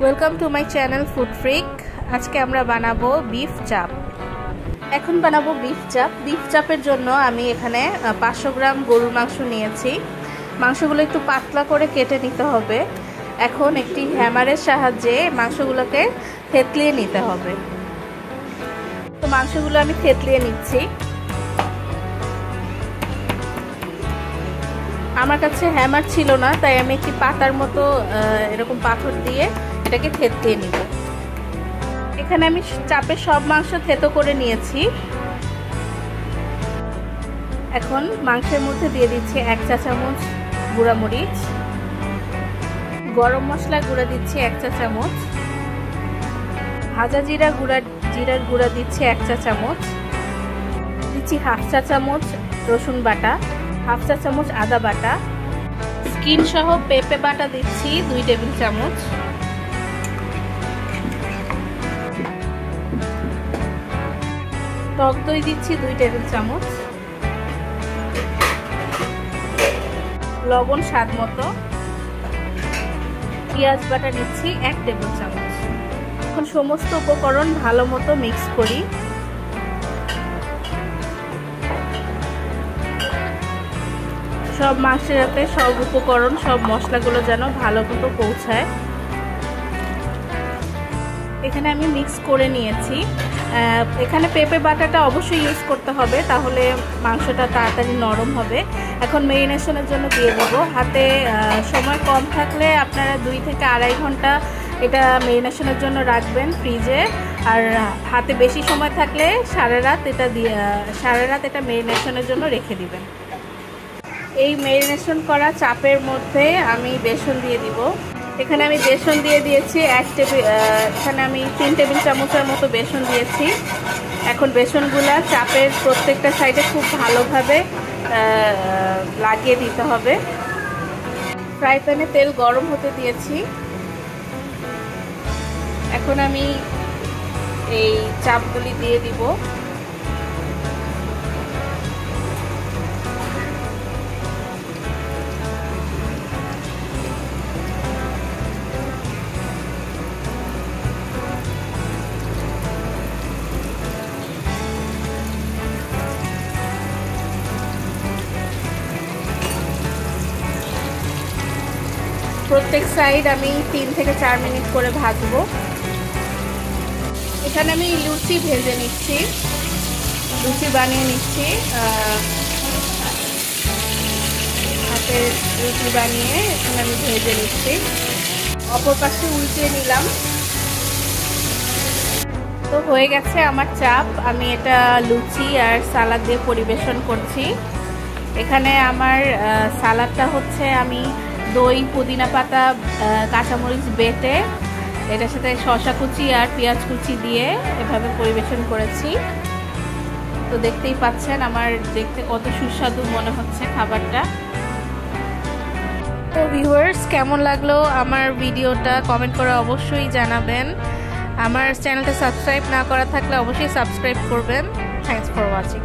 Welcome to my channel food freak. আজকে আমরা বানাবো বিফ চাপ। এখন বানাবো বিফ চাপ। বিফ চাপের জন্য আমি এখানে 500 গ্রাম গরুর মাংস নিয়েছি। মাংসগুলো একটু পাতলা করে কেটে নিতে হবে। এখন একটি হ্যামারের সাহায্যে মাংসগুলোকে থেতলিয়ে নিতে হবে। তো মাংসগুলো আমি থেতলিয়ে নিচ্ছি। আমার কাছে হ্যামার ছিল না, তাই আমি একটি পাতার মতো এরকম পাথর দিয়ে এটাকে থেতলিয়ে নিব। এখানে আমি চাপের সব মাংস থেতো করে নিয়েছি। এখন মাংসের মধ্যে দিয়ে দিচ্ছি 1 চা চামচ গুঁড়া মরিচ, গরম মশলা গুঁড়া দিচ্ছি 1 চা চামচ, ভাজা জিরার গুঁড়া দিচ্ছি 1 চা চামচ, দিচ্ছি 1/2 চা চামচ রসুন বাটা, 1/2 চা চামচ আদা বাটা, স্কিন সহ পেঁপে বাটা দিচ্ছি 2 টেবিল চামচ, টক দই দিচ্ছি 2 টেবিল চামচ, লবণ স্বাদ মতো, পেঁয়াজ বাটা নিচ্ছি 1 টেবিল চামচ। এখন সমস্ত উপকরণ ভালো মতো মিক্স করি। সব মাংসের সাথে সব উপকরণ, সব মশলাগুলো যেন ভালো মতো পৌঁছায়। এখানে আমি মিক্স করে নিয়েছি। এখানে পেঁপে বাটাটা অবশ্যই ইউজ করতে হবে, তাহলে মাংসটা তাড়াতাড়ি নরম হবে। এখন মেরিনেশনের জন্য দিয়ে দেবো। হাতে সময় কম থাকলে আপনারা 2 থেকে 2.5 ঘন্টা এটা মেরিনেশনের জন্য রাখবেন ফ্রিজে। আর হাতে বেশি সময় থাকলে সারা রাত এটা মেরিনেশনের জন্য রেখে দিবেন। এই মেরিনেশন করা চাপের মধ্যে আমি বেসন দিয়ে দিব। এখানে আমি বেসন দিয়ে দিয়েছি এখানে আমি 3 টেবিল চামচের মতো বেসন দিয়েছি। এখন বেসনগুলা চাপের প্রত্যেকটা সাইডে খুব ভালোভাবে লাগিয়ে দিতে হবে। ফ্রাই প্যানে তেল গরম হতে দিয়েছি। এখন আমি এই চাপগুলি দিয়ে দিব। প্রত্যেক সাইড আমি 3 থেকে 4 মিনিট করে ভাজবো। এখানে আমি লুচি ভেজে নিচ্ছি, লুচি বানিয়ে নিচ্ছি। হাতে লুচি বানিয়ে এখানে আমি ভেজে নিচ্ছি। অপর পাশে উল্টিয়ে নিলাম। তো হয়ে গেছে আমার চাপ। আমি এটা লুচি আর সালাদ দিয়ে পরিবেশন করছি। এখানে আমার সালাদটা হচ্ছে আমি দই, পুদিনা পাতা, কাঁচামরিচ বেটে এটার সাথে শসা কুচি আর পেঁয়াজ কুচি দিয়ে এভাবে পরিবেশন করেছি। তো দেখতেই পাচ্ছেন আমার দেখতে কত সুস্বাদু মনে হচ্ছে খাবারটা। তো ভিউয়ার্স, কেমন লাগলো আমার ভিডিওটা কমেন্ট করে অবশ্যই জানাবেন। আমার চ্যানেলটা সাবস্ক্রাইব না করা থাকলে অবশ্যই সাবস্ক্রাইব করবেন। Thanks for watching.